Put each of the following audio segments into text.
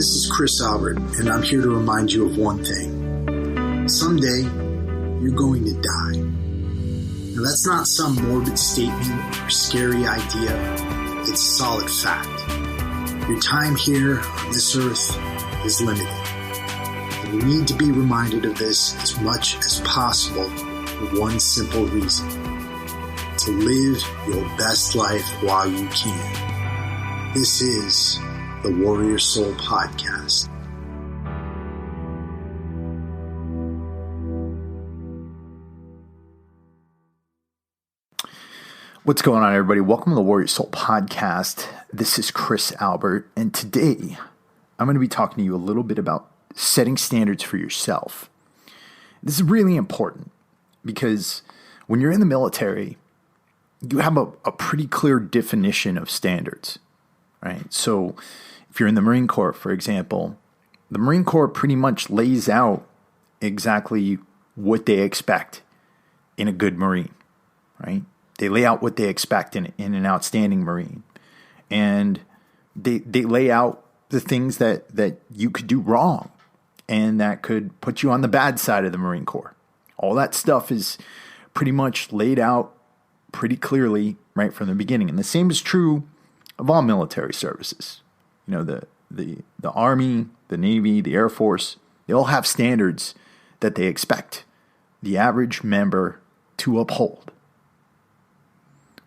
This is Chris Albert, and I'm here to remind you of one thing. Someday, you're going to die. Now, that's not some morbid statement or scary idea. It's solid fact. Your time here on this earth is limited. And you need to be reminded of this as much as possible for one simple reason. To live your best life while you can. This is the Warrior Soul Podcast. What's going on, everybody? Welcome to the Warrior Soul Podcast. This is Chris Albert, and today I'm going to be talking to you a little bit about setting standards for yourself. This is really important because when you're in the military, you have a pretty clear definition of standards, right? So if you're in the Marine Corps, for example, the Marine Corps pretty much lays out exactly what they expect in a good Marine, right? They lay out what they expect in an outstanding Marine. And they lay out the things that you could do wrong and that could put you on the bad side of the Marine Corps. All that stuff is pretty much laid out pretty clearly right from the beginning. And the same is true of all military services. You know, the Army, the Navy, the Air Force, they all have standards that they expect the average member to uphold.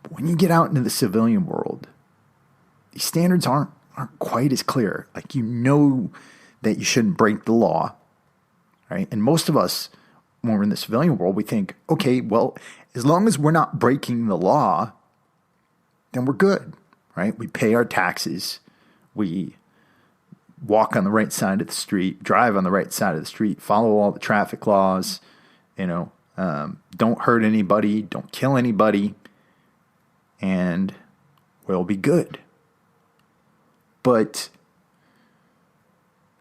But when you get out into the civilian world, these standards aren't quite as clear. Like, you know that you shouldn't break the law, right? And most of us, when we're in the civilian world, we think, okay, well, as long as we're not breaking the law, then we're good, right? We pay our taxes. We walk on the right side of the street, drive on the right side of the street, follow all the traffic laws, don't hurt anybody, don't kill anybody, and we'll be good. But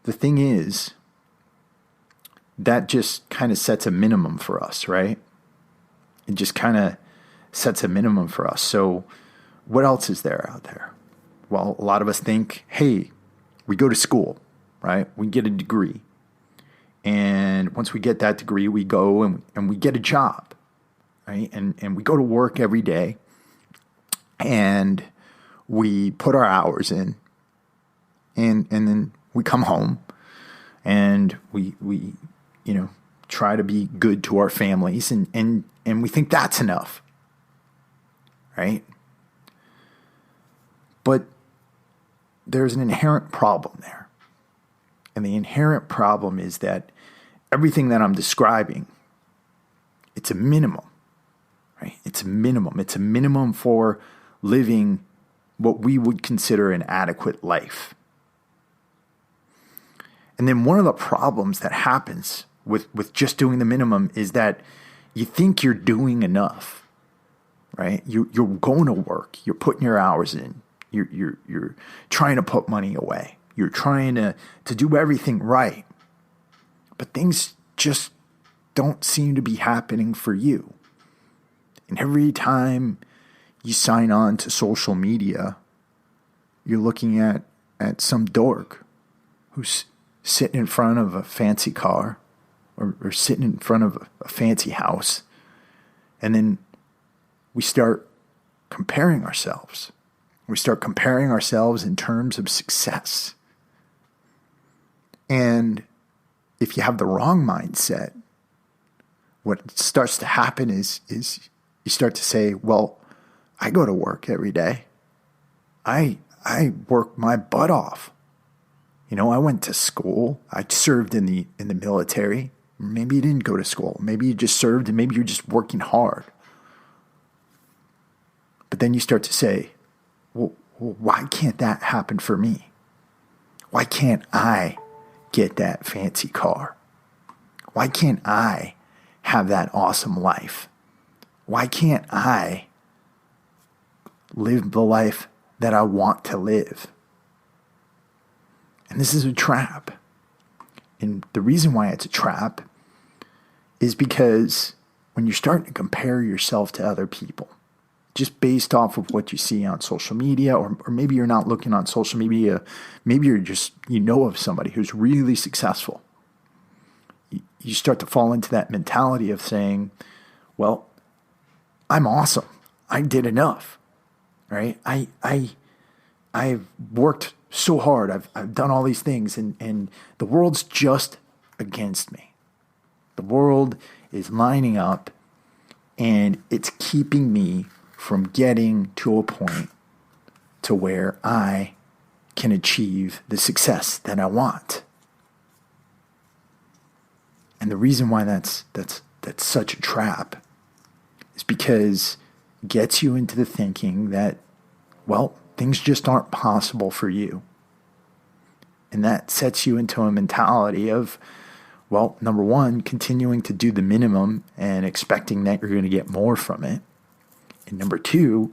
the thing is, that just kind of sets a minimum for us, right? It just kind of sets a minimum for us. So what else is there out there? Well, a lot of us think, hey, we go to school, right? We get a degree. And once we get that degree, we go and we get a job, right? And we go to work every day. And we put our hours in. And then we come home. And we try to be good to our families. And we think that's enough, right? But there's an inherent problem there. And the inherent problem is that everything that I'm describing, it's a minimum, right? It's a minimum. It's a minimum for living what we would consider an adequate life. And then one of the problems that happens with just doing the minimum is that you think you're doing enough, right? You're going to work. You're putting your hours in. You're trying to put money away. You're trying to do everything right. But things just don't seem to be happening for you. And every time you sign on to social media, you're looking at some dork who's sitting in front of a fancy car or sitting in front of a fancy house. And then we start comparing ourselves. We start comparing ourselves in terms of success. And if you have the wrong mindset, what starts to happen is you start to say, well, I go to work every day. I work my butt off. I went to school. I served in the military. Maybe you didn't go to school. Maybe you just served and maybe you're just working hard. But then you start to say, well, why can't that happen for me? Why can't I get that fancy car? Why can't I have that awesome life? Why can't I live the life that I want to live? And this is a trap. And the reason why it's a trap is because when you're starting to compare yourself to other people, just based off of what you see on social media, or maybe you're not looking on social media. Maybe you're just, of somebody who's really successful. You start to fall into that mentality of saying, well, I'm awesome. I did enough, right? I've worked so hard. I've done all these things, and the world's just against me. The world is lining up, and it's keeping me from getting to a point to where I can achieve the success that I want. And the reason why that's such a trap is because it gets you into the thinking that, well, things just aren't possible for you. And that sets you into a mentality of, well, number one, continuing to do the minimum and expecting that you're going to get more from it. And number two,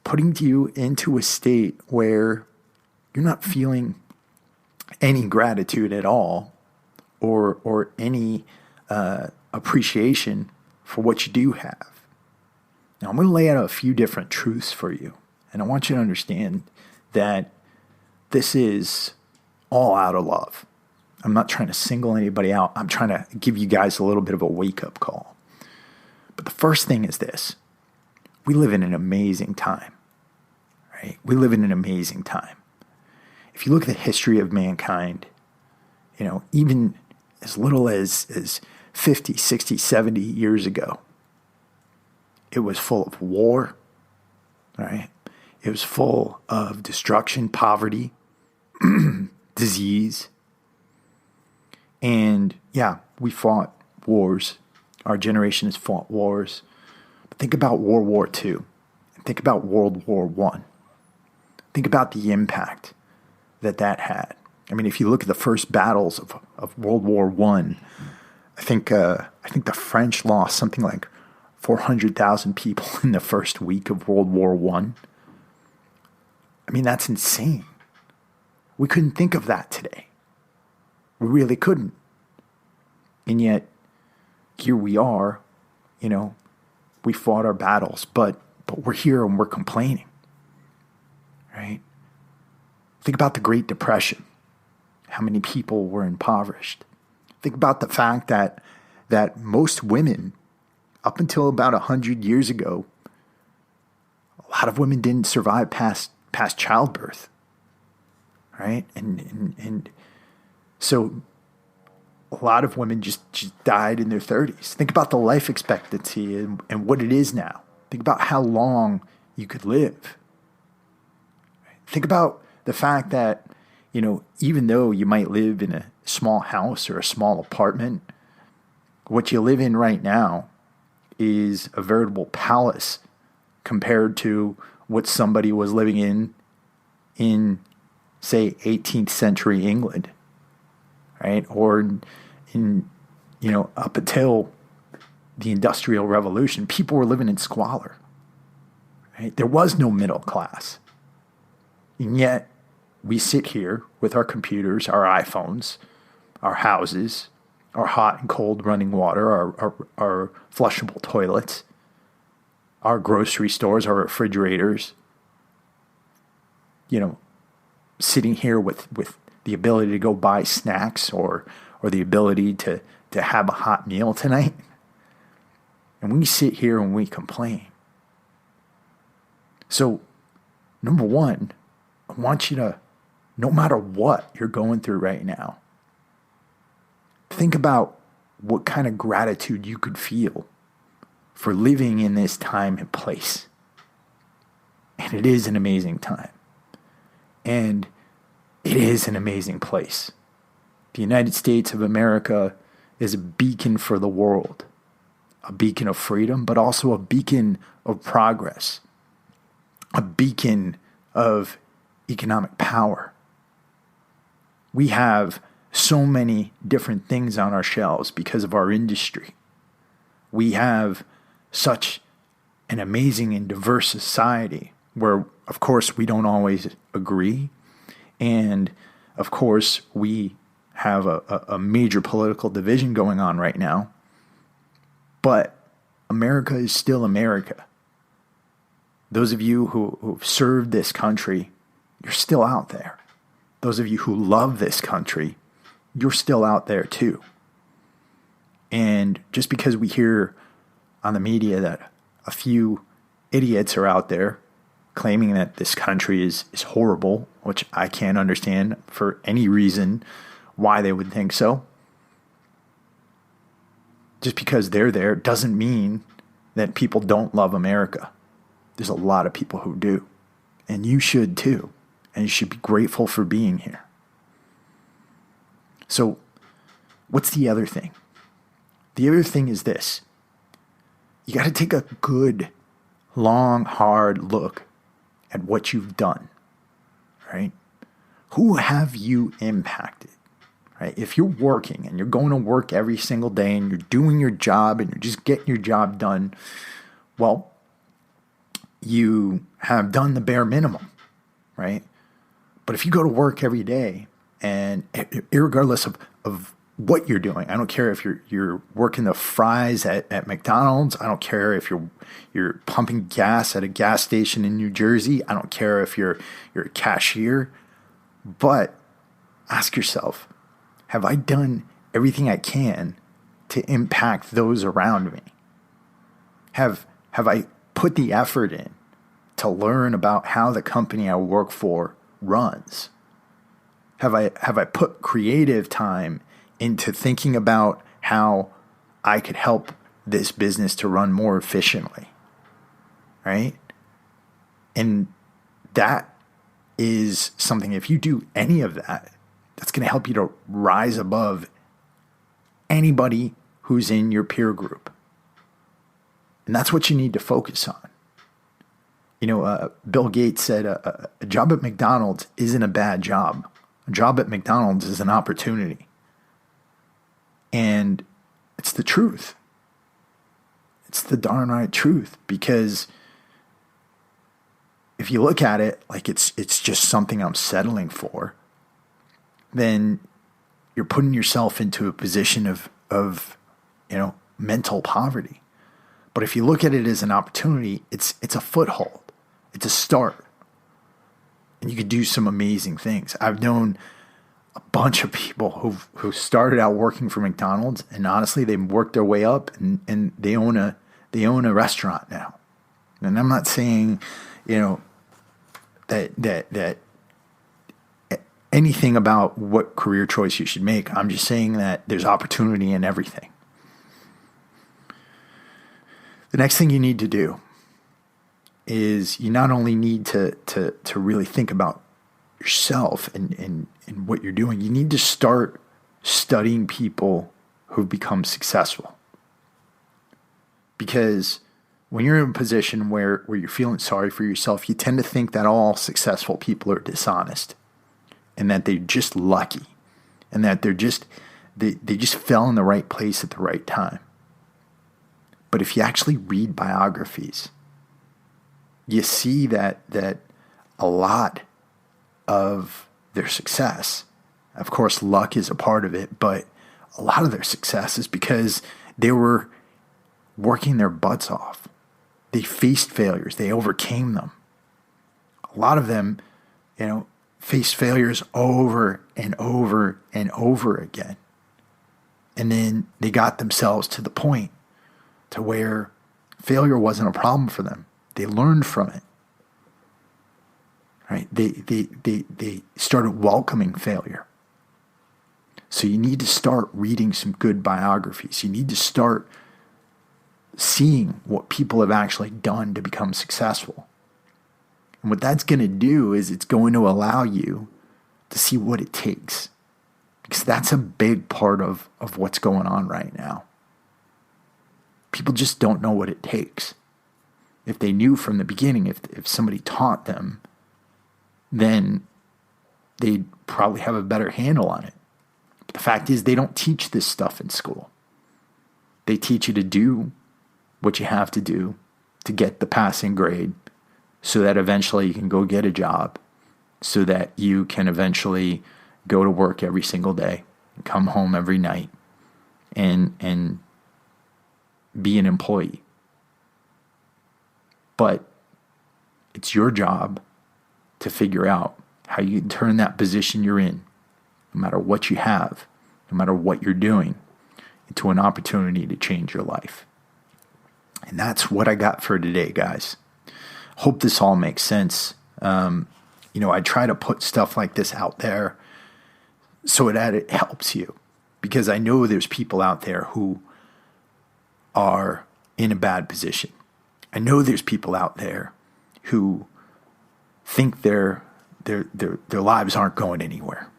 putting you into a state where you're not feeling any gratitude at all, or any appreciation for what you do have. Now, I'm going to lay out a few different truths for you, and I want you to understand that this is all out of love. I'm not trying to single anybody out. I'm trying to give you guys a little bit of a wake-up call. But the first thing is this. We live in an amazing time, right? We live in an amazing time. If you look at the history of mankind, even as little as 50, 60, 70 years ago, it was full of war, right? It was full of destruction, poverty, disease. And yeah, we fought wars. Our generation has fought wars. But think about World War II. Think about World War I. Think about the impact that had. I mean, if you look at the first battles of World War I, I think the French lost something like 400,000 people in the first week of World War I. I mean, that's insane. We couldn't think of that today. We really couldn't. And yet, here we are, we fought our battles, but we're here and we're complaining, right? Think about the Great Depression. How many people were impoverished? Think about the fact that most women, up until about 100 years ago, a lot of women didn't survive past childbirth, right? And so a lot of women just died in their 30s. Think about the life expectancy and what it is now. Think about how long you could live. Think about the fact that, even though you might live in a small house or a small apartment, what you live in right now is a veritable palace compared to what somebody was living in, say, 18th century England, right? Or in, up until the Industrial Revolution, people were living in squalor, right? There was no middle class. And yet, we sit here with our computers, our iPhones, our houses, our hot and cold running water, our flushable toilets, our grocery stores, our refrigerators, sitting here with the ability to go buy snacks or the ability to have a hot meal tonight. And we sit here and we complain. So, number one, I want you to, no matter what you're going through right now, think about what kind of gratitude you could feel for living in this time and place. And it is an amazing time. And it is an amazing place. The United States of America is a beacon for the world, a beacon of freedom, but also a beacon of progress, a beacon of economic power. We have so many different things on our shelves because of our industry. We have such an amazing and diverse society where, of course, we don't always agree. And, of course, we have a major political division going on right now. But America is still America. Those of you who've served this country, you're still out there. Those of you who love this country, you're still out there too. And just because we hear on the media that a few idiots are out there claiming that this country is horrible, which I can't understand for any reason why they would think so. Just because they're there doesn't mean that people don't love America. There's a lot of people who do. And you should too. And you should be grateful for being here. So, what's the other thing? The other thing is this. You got to take a good, long, hard look at what you've done, right? Who have you impacted, right? If you're working and you're going to work every single day and you're doing your job and you're just getting your job done, well, you have done the bare minimum, right? But if you go to work every day and irregardless of what you're doing, I don't care if you're working the fries at McDonald's, I don't care if you're pumping gas at a gas station in New Jersey, I don't care if you're a cashier, but ask yourself, have I done everything I can to impact those around me? Have I put the effort in to learn about how the company I work for runs? Have I put creative time into thinking about how I could help this business to run more efficiently, right? And that is something, if you do any of that, that's going to help you to rise above anybody who's in your peer group. And that's what you need to focus on. You know, Bill Gates said a job at McDonald's isn't a bad job. A job at McDonald's is an opportunity. And it's the truth. It's the darn right truth. Because if you look at it like it's just something I'm settling for, then you're putting yourself into a position of mental poverty. But if you look at it as an opportunity, it's a foothold. It's a start. And you could do some amazing things. I've known a bunch of people who started out working for McDonald's, and honestly, they've worked their way up, and they own a restaurant now. And I'm not saying, that anything about what career choice you should make. I'm just saying that there's opportunity in everything. The next thing you need to do is you not only need to really think about yourself and what you're doing, you need to start studying people who've become successful. Because when you're in a position where you're feeling sorry for yourself, you tend to think that all successful people are dishonest and that they're just lucky and that they just fell in the right place at the right time. But if you actually read biographies, you see that a lot of their success, of course, luck is a part of it, but a lot of their success is because they were working their butts off. They faced failures. They overcame them. A lot of them, faced failures over and over and over again. And then they got themselves to the point to where failure wasn't a problem for them. They learned from it. Right? They started welcoming failure. So you need to start reading some good biographies. You need to start seeing what people have actually done to become successful. And what that's going to do is it's going to allow you to see what it takes. Because that's a big part of what's going on right now. People just don't know what it takes. If they knew from the beginning, if somebody taught them, then they'd probably have a better handle on it. But the fact is, they don't teach this stuff in school. They teach you to do what you have to do to get the passing grade so that eventually you can go get a job, so that you can eventually go to work every single day and come home every night and be an employee. But It's your job to figure out how you can turn that position you're in, no matter what you have, no matter what you're doing, into an opportunity to change your life. And that's what I got for today, guys. Hope this all makes sense. I try to put stuff like this out there so that it helps you, because I know there's people out there who are in a bad position. I know there's people out there who think their lives aren't going anywhere.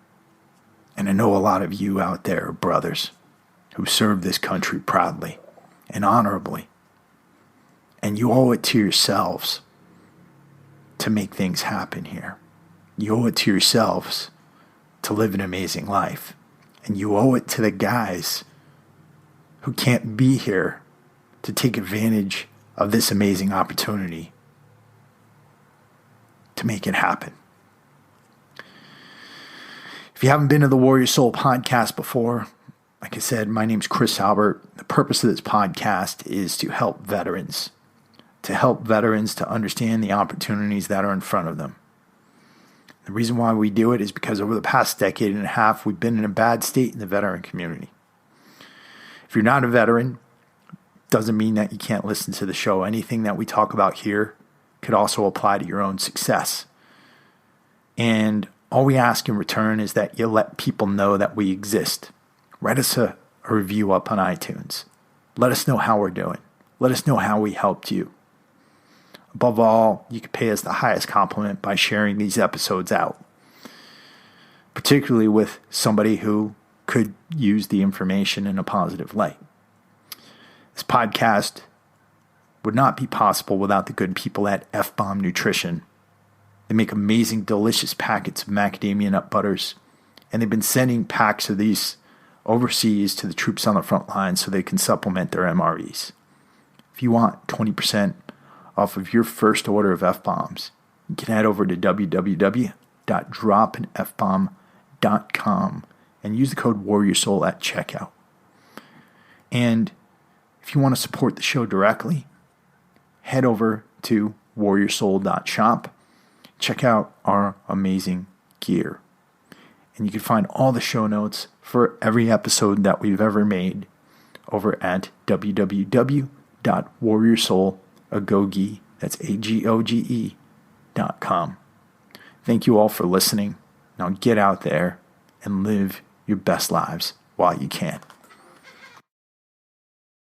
And I know a lot of you out there are brothers who serve this country proudly and honorably. And you owe it to yourselves to make things happen here. You owe it to yourselves to live an amazing life. And you owe it to the guys who can't be here to take advantage of this amazing opportunity to make it happen. If you haven't been to the Warrior Soul podcast before, like I said, my name's Chris Albert. The purpose of this podcast is to help veterans to understand the opportunities that are in front of them. The reason why we do it is because over the past decade and a half, we've been in a bad state in the veteran community. If you're not a veteran, doesn't mean that you can't listen to the show. Anything that we talk about here could also apply to your own success. And all we ask in return is that you let people know that we exist. Write us a review up on iTunes. Let us know how we're doing. Let us know how we helped you. Above all, you can pay us the highest compliment by sharing these episodes out, particularly with somebody who could use the information in a positive light. This podcast would not be possible without the good people at F-Bomb Nutrition. They make amazing, delicious packets of macadamia nut butters, and they've been sending packs of these overseas to the troops on the front line so they can supplement their MREs. If you want 20% off of your first order of F-Bombs, you can head over to www.dropinfbomb.com and use the code WarriorSoul at checkout. And if you want to support the show directly, head over to warriorsoul.shop. Check out our amazing gear. And you can find all the show notes for every episode that we've ever made over at www.warriorsoulagoge, that's AGOGE.com. Thank you all for listening. Now get out there and live your best lives while you can.